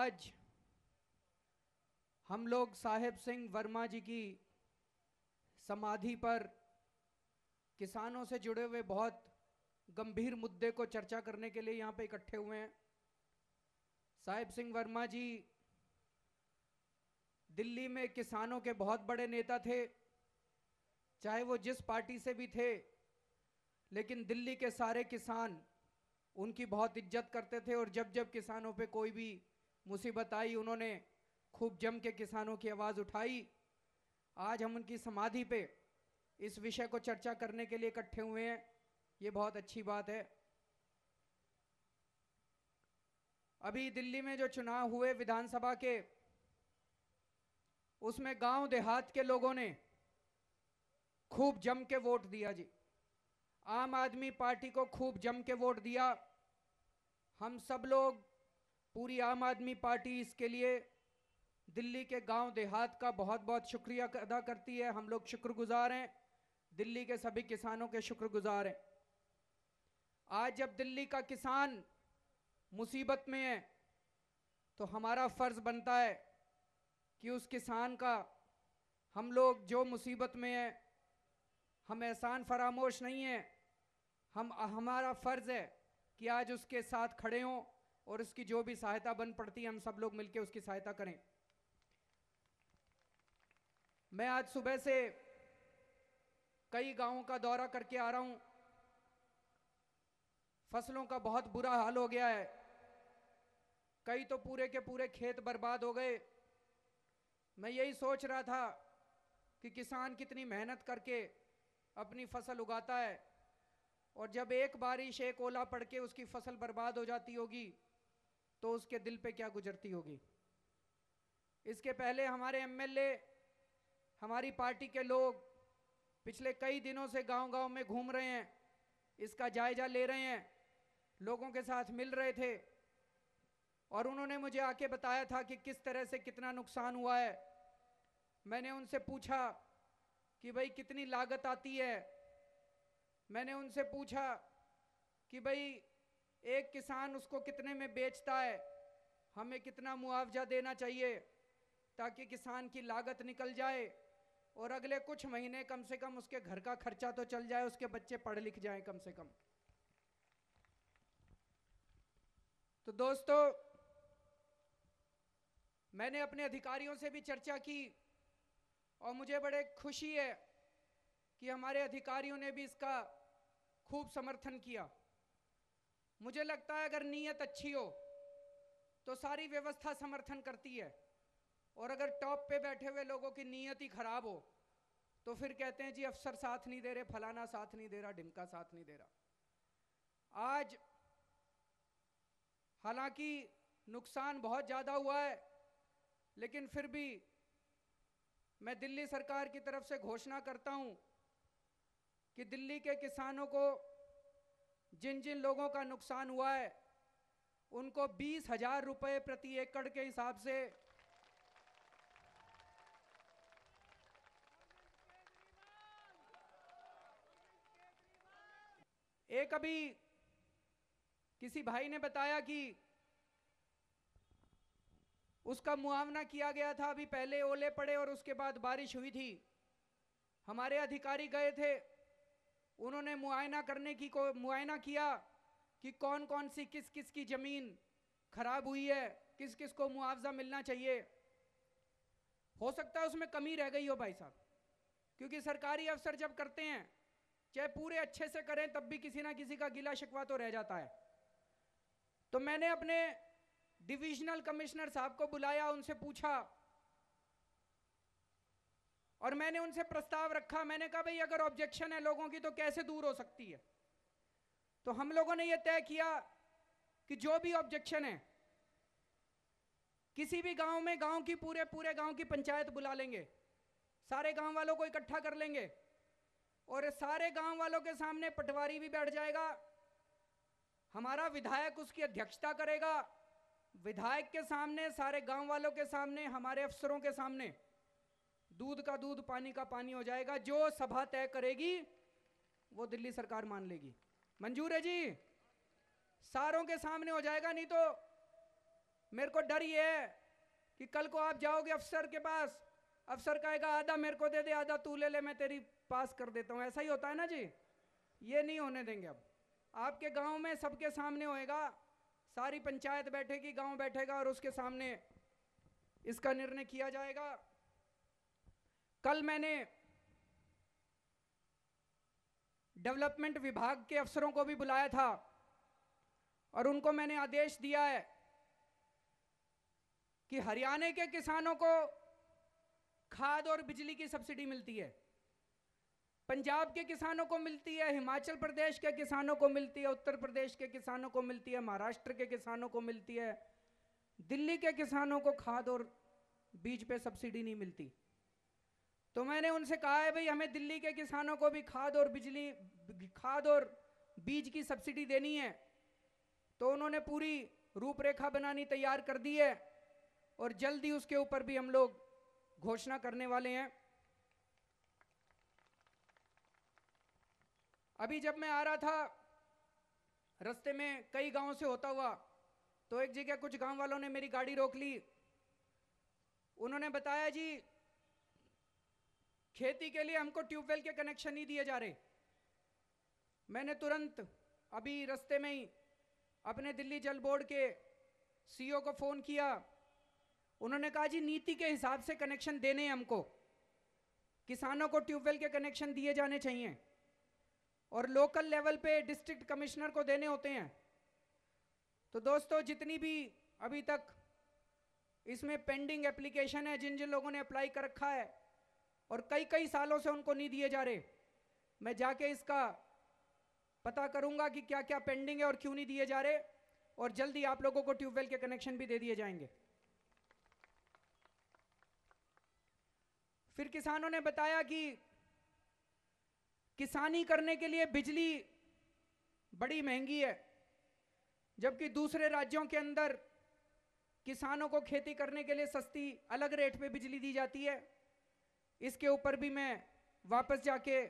आज हम लोग साहेब सिंह वर्मा जी की समाधि पर किसानों से जुड़े हुए बहुत गंभीर मुद्दे को चर्चा करने के लिए यहाँ पे इकट्ठे हुए हैं। साहेब सिंह वर्मा जी दिल्ली में किसानों के बहुत बड़े नेता थे, चाहे वो जिस पार्टी से भी थे, लेकिन दिल्ली के सारे किसान उनकी बहुत इज्जत करते थे और जब जब किसानों पे कोई भी मुसीबत आई उन्होंने खूब जम के किसानों की आवाज़ उठाई। आज हम उनकी समाधि पे इस विषय को चर्चा करने के लिए इकट्ठे हुए हैं, ये बहुत अच्छी बात है। अभी दिल्ली में जो चुनाव हुए विधानसभा के, उसमें गांव देहात के लोगों ने खूब जम के वोट दिया जी। आम आदमी पार्टी को खूब जम के वोट दिया। हम सब लोग, पूरी आम आदमी पार्टी इसके लिए दिल्ली के गांव देहात का बहुत बहुत शुक्रिया अदा करती है। हम लोग शुक्रगुजार हैं, दिल्ली के सभी किसानों के शुक्रगुजार हैं। आज जब दिल्ली का किसान मुसीबत में है तो हमारा फर्ज बनता है कि उस किसान का, हम लोग जो मुसीबत में है, हम एहसान फरामोश नहीं है, हमारा फर्ज है कि आज उसके साथ खड़े हों और उसकी जो भी सहायता बन पड़ती है हम सब लोग मिलकर उसकी सहायता करें। मैं आज सुबह से कई गांवों का दौरा करके आ रहा हूं। फसलों का बहुत बुरा हाल हो गया है, कई तो पूरे के पूरे खेत बर्बाद हो गए। मैं यही सोच रहा था कि किसान कितनी मेहनत करके अपनी फसल उगाता है और जब एक बारिश, एक ओला पड़ के उसकी फसल बर्बाद हो जाती होगी तो उसके दिल पे क्या गुजरती होगी। इसके पहले हमारे एमएलए, हमारी पार्टी के लोग पिछले कई दिनों से गांव-गांव में घूम रहे हैं, इसका जायजा ले रहे हैं, लोगों के साथ मिल रहे थे और उन्होंने मुझे आके बताया था कि किस तरह से कितना नुकसान हुआ है। मैंने उनसे पूछा कि भाई कितनी लागत आती है। मैंने उनसे पूछा कि भाई एक किसान उसको कितने में बेचता है, हमें कितना मुआवजा देना चाहिए ताकि किसान की लागत निकल जाए और अगले कुछ महीने कम से कम उसके घर का खर्चा तो चल जाए, उसके बच्चे पढ़ लिख जाएं कम से कम। तो दोस्तों, मैंने अपने अधिकारियों से भी चर्चा की और मुझे बड़े खुशी है कि हमारे अधिकारियों ने भी इसका खूब समर्थन किया। मुझे लगता है अगर नीयत अच्छी हो तो सारी व्यवस्था समर्थन करती है और अगर टॉप पे बैठे हुए लोगों की नीयत ही खराब हो तो फिर कहते हैं जी अफसर साथ नहीं दे रहे, फलाना साथ नहीं दे रहा, ढिमका साथ नहीं दे रहा। आज हालांकि नुकसान बहुत ज़्यादा हुआ है, लेकिन फिर भी मैं दिल्ली सरकार की तरफ से घोषणा करता हूं कि दिल्ली के किसानों को, जिन जिन लोगों का नुकसान हुआ है, उनको 20,000 रुपये प्रति एकड़ के हिसाब से एक अभी किसी भाई ने बताया कि उसका मुआवना किया गया था, अभी पहले ओले पड़े और उसके बाद बारिश हुई थी। हमारे अधिकारी गए थे, उन्होंने मुआयना किया कि कौन कौन सी किस किस की जमीन खराब हुई है, किस किस को मुआवजा मिलना चाहिए। हो सकता है उसमें कमी रह गई हो भाई साहब, क्योंकि सरकारी अफसर जब करते हैं चाहे पूरे अच्छे से करें तब भी किसी ना किसी का गिला शिकवा तो रह जाता है। तो मैंने अपने डिविजनल कमिश्नर साहब को बुलाया, उनसे पूछा और मैंने उनसे प्रस्ताव रखा। मैंने कहा भाई अगर ऑब्जेक्शन है लोगों की तो कैसे दूर हो सकती है। तो हम लोगों ने यह तय किया कि जो भी ऑब्जेक्शन है, किसी भी गांव में गांव की पूरे गांव की पंचायत बुला लेंगे, सारे गांव वालों को इकट्ठा कर लेंगे और सारे गांव वालों के सामने पटवारी भी बैठ जाएगा, हमारा विधायक उसकी अध्यक्षता करेगा, विधायक के सामने, सारे गांव वालों के सामने, हमारे अफसरों के सामने दूध का दूध, पानी का पानी हो जाएगा। जो सभा तय करेगी वो दिल्ली सरकार मान लेगी। मंजूर है जी? सारों के सामने हो जाएगा, नहीं तो मेरे को डर ये है कि कल को आप जाओगे अफसर के पास, अफसर कहेगा आधा मेरे को दे दे, आधा तू ले ले, मैं तेरी पास कर देता हूं। ऐसा ही होता है ना जी, ये नहीं होने देंगे। अब आपके गांव में सबके सामने होएगा, सारी पंचायत बैठेगी, गांव बैठेगा और उसके सामने इसका निर्णय किया जाएगा। कल मैंने डेवलपमेंट विभाग के अफसरों को भी बुलाया था और उनको मैंने आदेश दिया है कि हरियाणा के किसानों को खाद और बिजली की सब्सिडी मिलती है, पंजाब के किसानों को मिलती है, हिमाचल प्रदेश के किसानों को मिलती है, उत्तर प्रदेश के किसानों को मिलती है, महाराष्ट्र के किसानों को मिलती है, दिल्ली के किसानों को खाद और बीज पे सब्सिडी नहीं मिलती। तो मैंने उनसे कहा है भाई हमें दिल्ली के किसानों को भी खाद और बीज की सब्सिडी देनी है। तो उन्होंने पूरी रूपरेखा बनानी तैयार कर दी है और जल्दी उसके ऊपर भी हम लोग घोषणा करने वाले हैं। अभी जब मैं आ रहा था रास्ते में कई गांवों से होता हुआ, तो एक जगह कुछ गांव वालों ने मेरी गाड़ी रोक ली। उन्होंने बताया जी खेती के लिए हमको ट्यूबवेल के कनेक्शन नहीं दिए जा रहे। मैंने तुरंत अभी रास्ते में ही अपने दिल्ली जल बोर्ड के सीईओ को फोन किया। उन्होंने कहा जी नीति के हिसाब से कनेक्शन देने हैं हमको, किसानों को ट्यूबवेल के कनेक्शन दिए जाने चाहिए और लोकल लेवल पे डिस्ट्रिक्ट कमिश्नर को देने होते हैं। तो दोस्तों जितनी भी अभी तक इसमें पेंडिंग एप्लीकेशन है, जिन जिन लोगों ने अप्लाई कर रखा है और कई कई सालों से उनको नहीं दिए जा रहे, मैं जाके इसका पता करूंगा कि क्या क्या पेंडिंग है और क्यों नहीं दिए जा रहे, और जल्दी आप लोगों को ट्यूबवेल के कनेक्शन भी दे दिए जाएंगे। फिर किसानों ने बताया कि किसानी करने के लिए बिजली बड़ी महंगी है, जबकि दूसरे राज्यों के अंदर किसानों को खेती करने के लिए सस्ती अलग रेट पे बिजली दी जाती है। इसके ऊपर भी मैं वापस जाके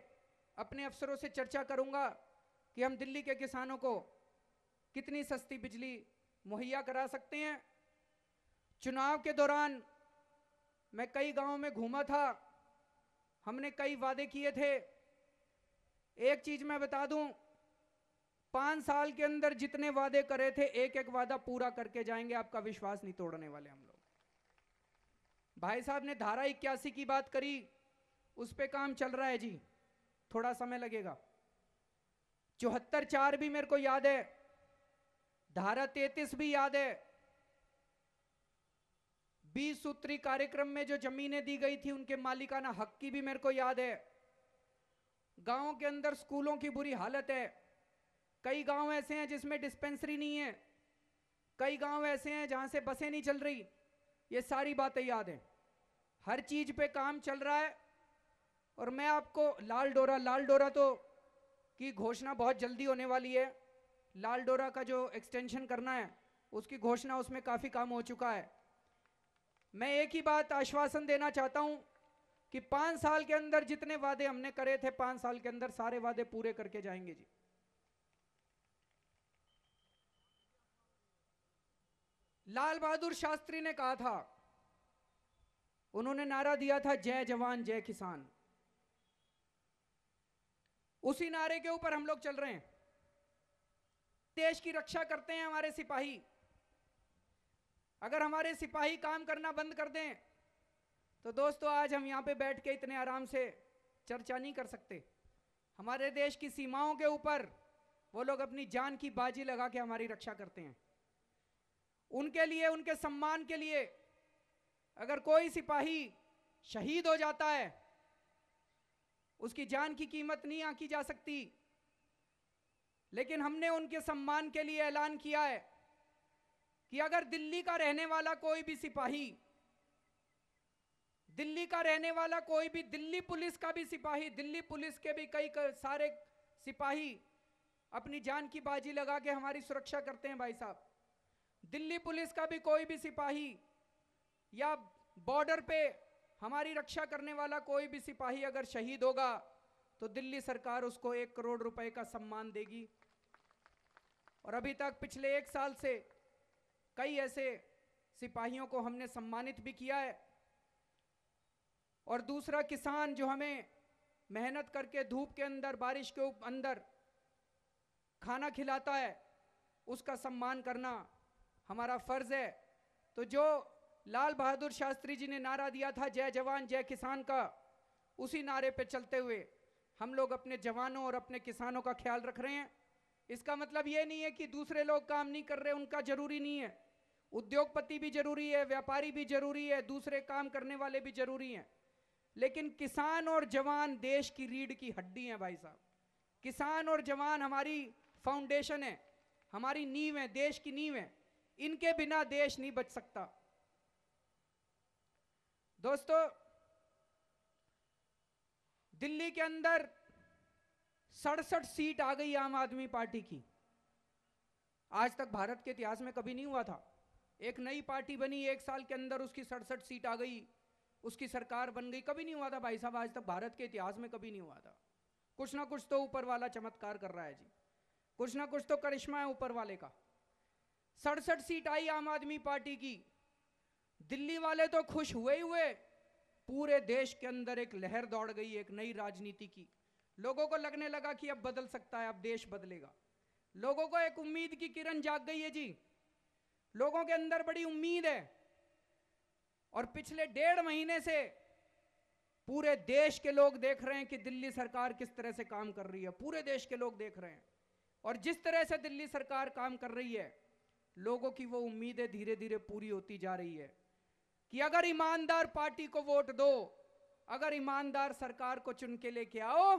अपने अफसरों से चर्चा करूंगा कि हम दिल्ली के किसानों को कितनी सस्ती बिजली मुहैया करा सकते हैं। चुनाव के दौरान मैं कई गांवों में घूमा था, हमने कई वादे किए थे। एक चीज मैं बता दूं, 5 साल के अंदर जितने वादे करे थे एक एक वादा पूरा करके जाएंगे, आपका विश्वास नहीं तोड़ने वाले हम लोग। भाई साहब ने धारा 81 की बात करी, उस पे काम चल रहा है जी, थोड़ा समय लगेगा। 74(4) भी मेरे को याद है, धारा 33 भी याद है। 20 सूत्री कार्यक्रम में जो जमीनें दी गई थी उनके मालिकाना हक की भी मेरे को याद है। गांवों के अंदर स्कूलों की बुरी हालत है, कई गांव ऐसे हैं जिसमें डिस्पेंसरी नहीं है, कई गांव ऐसे हैं जहां से बसें नहीं चल रही। ये सारी बातें याद हैं, हर चीज पे काम चल रहा है। और मैं आपको लाल डोरा तो की घोषणा बहुत जल्दी होने वाली है। लाल डोरा का जो एक्सटेंशन करना है उसकी घोषणा, उसमें काफी काम हो चुका है। मैं एक ही बात आश्वासन देना चाहता हूं कि 5 साल के अंदर जितने वादे हमने करे थे 5 साल के अंदर सारे वादे पूरे करके जाएंगे जी। लाल बहादुर शास्त्री ने कहा था, उन्होंने नारा दिया था जय जवान जय किसान। उसी नारे के ऊपर हम लोग चल रहे हैं। देश की रक्षा करते हैं हमारे सिपाही। अगर हमारे सिपाही काम करना बंद कर दें तो दोस्तों आज हम यहां पे बैठ के इतने आराम से चर्चा नहीं कर सकते। हमारे देश की सीमाओं के ऊपर वो लोग अपनी जान की बाजी लगा के हमारी रक्षा करते हैं। उनके लिए, उनके सम्मान के लिए अगर कोई सिपाही शहीद हो जाता है, उसकी जान की कीमत नहीं आंकी जा सकती। लेकिन हमने उनके सम्मान के लिए ऐलान किया है कि अगर दिल्ली का रहने वाला कोई भी सिपाही, दिल्ली का रहने वाला कोई भी, दिल्ली पुलिस का भी सिपाही, दिल्ली पुलिस के भी कई सारे सिपाही अपनी जान की बाजी लगा के हमारी सुरक्षा करते हैं भाई साहब। दिल्ली पुलिस का भी कोई भी सिपाही या बॉर्डर पे हमारी रक्षा करने वाला कोई भी सिपाही अगर शहीद होगा तो दिल्ली सरकार उसको 1 करोड़ रुपए का सम्मान देगी। और अभी तक पिछले 1 साल से कई ऐसे सिपाहियों को हमने सम्मानित भी किया है। और दूसरा, किसान जो हमें मेहनत करके धूप के अंदर, बारिश के अंदर खाना खिलाता है, उसका सम्मान करना हमारा फर्ज है। तो जो लाल बहादुर शास्त्री जी ने नारा दिया था, जय जवान जय किसान का, उसी नारे पे चलते हुए हम लोग अपने जवानों और अपने किसानों का ख्याल रख रहे हैं। इसका मतलब ये नहीं है कि दूसरे लोग काम नहीं कर रहे, उनका जरूरी नहीं है। उद्योगपति भी जरूरी है, व्यापारी भी जरूरी है, दूसरे काम करने वाले भी जरूरी हैं, लेकिन किसान और जवान देश की रीढ़ की हड्डी हैं भाई साहब। किसान और जवान हमारी फाउंडेशन है, हमारी नींव है, देश की नींव है। इनके बिना देश नहीं बच सकता। दोस्तों, दिल्ली के अंदर 67 सीट आ गई आम आदमी पार्टी की। आज तक भारत के इतिहास में कभी नहीं हुआ था। एक नई पार्टी बनी, 1 साल के अंदर उसकी 67 सीट आ गई, उसकी सरकार बन गई। कभी नहीं हुआ था भाई साहब, आज तक भारत के इतिहास में कभी नहीं हुआ था। कुछ ना कुछ तो ऊपर वाला चमत्कार कर रहा है जी, कुछ ना कुछ तो करिश्मा है ऊपर वाले का। 67 सीट आई आम आदमी पार्टी की। दिल्ली वाले तो खुश हुए ही हुए, पूरे देश के अंदर एक लहर दौड़ गई, एक नई राजनीति की। लोगों को लगने लगा कि अब बदल सकता है, अब देश बदलेगा। लोगों को एक उम्मीद की किरण जाग गई है जी, लोगों के अंदर बड़ी उम्मीद है। और पिछले 1.5 महीने से पूरे देश के लोग देख रहे हैं कि दिल्ली सरकार किस तरह से काम कर रही है। पूरे देश के लोग देख रहे हैं, और जिस तरह से दिल्ली सरकार काम कर रही है, लोगों की वो उम्मीदें धीरे धीरे पूरी होती जा रही है कि अगर ईमानदार पार्टी को वोट दो, अगर ईमानदार सरकार को चुन के लेके आओ,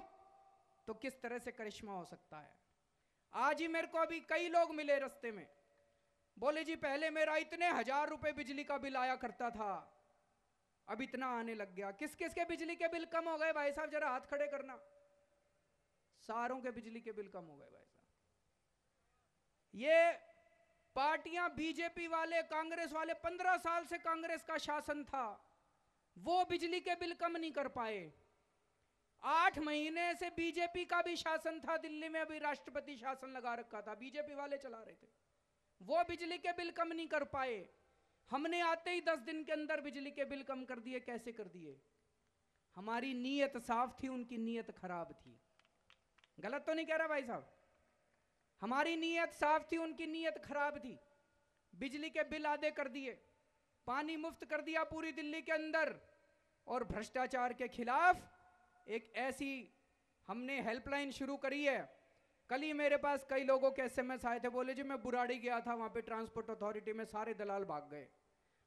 तो किस तरह से करिश्मा हो सकता है। आज ही मेरे को अभी कई लोग मिले रास्ते में, बोले जी पहले मेरा इतने 1000 रुपए बिजली का बिल आया करता था, अब इतना आने लग गया। किस किस के बिजली के बिल कम हो गए भाई साहब, जरा हाथ खड़े करना। सारों के बिजली के बिल कम हो गए भाई साहब। ये पार्टियां, बीजेपी वाले, कांग्रेस वाले, 15 साल से कांग्रेस का शासन था, वो बिजली के बिल कम नहीं कर पाए। 8 महीने से बीजेपी का भी शासन था दिल्ली में, अभी राष्ट्रपति शासन लगा रखा था, बीजेपी वाले चला रहे थे, वो बिजली के बिल कम नहीं कर पाए। हमने आते ही 10 दिन के अंदर बिजली के बिल कम कर दिए। कैसे कर दिए? हमारी नीयत साफ थी, उनकी नीयत खराब थी। गलत तो नहीं कह रहा भाई साहब? हमारी नीयत साफ थी, उनकी नीयत खराब थी। बिजली के बिल आधे कर दिए, पानी मुफ्त कर दिया पूरी दिल्ली के अंदर, और भ्रष्टाचार के खिलाफ एक ऐसी हमने हेल्पलाइन शुरू करी है। कल ही मेरे पास कई लोगों के एसएमएस आए थे, बोले जी मैं बुराड़ी गया था, वहां पे ट्रांसपोर्ट अथॉरिटी में सारे दलाल भाग गए।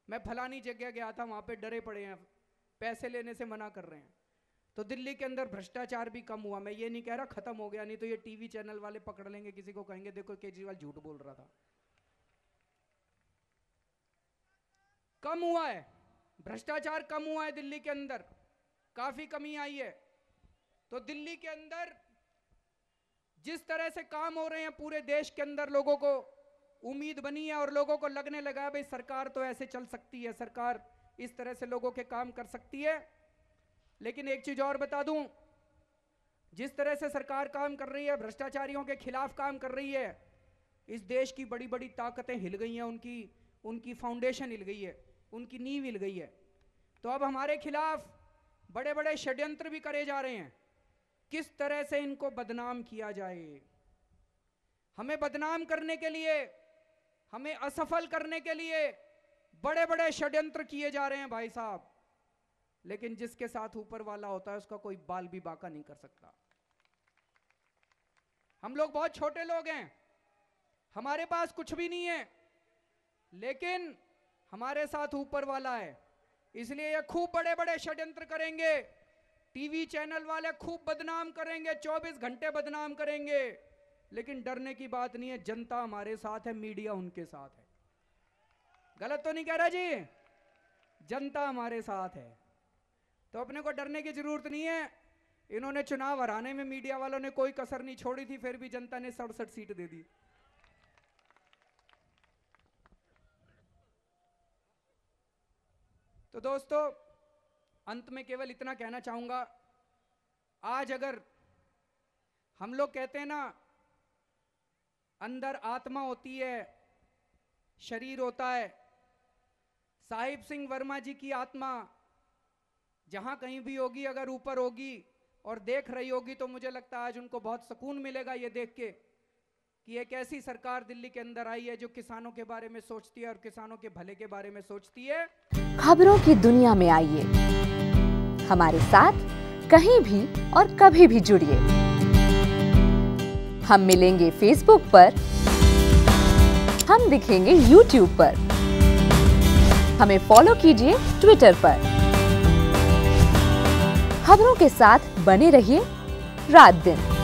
मैं फलानी जगह गया था, वहां पे डरे पड़े हैं, पैसे लेने से मना कर रहे हैं। तो दिल्ली के अंदर भ्रष्टाचार भी कम हुआ। मैं ये नहीं कह रहा खत्म हो गया, नहीं तो ये टीवी चैनल वाले पकड़ लेंगे, किसी को कहेंगे देखो केजरीवाल झूठ बोल रहा था। कम हुआ है, भ्रष्टाचार कम हुआ है दिल्ली के अंदर, काफी कमी आई है। तो दिल्ली के अंदर जिस तरह से काम हो रहे हैं पूरे देश के अंदर, लोगों को उम्मीद बनी है और लोगों को लगने लगा भाई सरकार तो ऐसे चल सकती है, सरकार इस तरह से लोगों के काम कर सकती है। लेकिन एक चीज और बता दूं, जिस तरह से सरकार काम कर रही है, भ्रष्टाचारियों के खिलाफ काम कर रही है, इस देश की बड़ी बड़ी ताकतें हिल गई हैं, उनकी फाउंडेशन हिल गई है, उनकी नींव हिल गई है। तो अब हमारे खिलाफ बड़े बड़े षड्यंत्र भी करे जा रहे हैं, किस तरह से इनको बदनाम किया जाए। हमें बदनाम करने के लिए, हमें असफल करने के लिए बड़े बड़े षड्यंत्र किए जा रहे हैं भाई साहब। लेकिन जिसके साथ ऊपर वाला होता है उसका कोई बाल भी बाका नहीं कर सकता। हम लोग बहुत छोटे लोग हैं, हमारे पास कुछ भी नहीं है, लेकिन हमारे साथ ऊपर वाला है, इसलिए ये खूब बड़े बड़े षड्यंत्र करेंगे। टीवी चैनल वाले खूब बदनाम करेंगे, 24 घंटे बदनाम करेंगे, लेकिन डरने की बात नहीं है। जनता हमारे साथ है, मीडिया उनके साथ है। गलत तो नहीं कह रहा जी? जनता हमारे साथ है, तो अपने को डरने की जरूरत नहीं है। इन्होंने चुनाव हराने में मीडिया वालों ने कोई कसर नहीं छोड़ी थी, फिर भी जनता ने 67 सीट दे दी। तो दोस्तों, अंत में केवल इतना कहना चाहूंगा, आज अगर हम लोग कहते हैं ना, अंदर आत्मा होती है, शरीर होता है, साहिब सिंह वर्मा जी की आत्मा जहां कहीं भी होगी, अगर ऊपर होगी और देख रही होगी, तो मुझे लगता है आज उनको बहुत सुकून मिलेगा ये देख के कि एक ऐसी सरकार दिल्ली के अंदर आई है जो किसानों के बारे में सोचती है और किसानों के भले के बारे में सोचती है। खबरों की दुनिया में आइए, हमारे साथ कहीं भी और कभी भी जुड़िए। हम मिलेंगे फेसबुक पर, हम दिखेंगे यूट्यूब पर, हमें फॉलो कीजिए ट्विटर पर। खबरों के साथ बने रहिए रात दिन।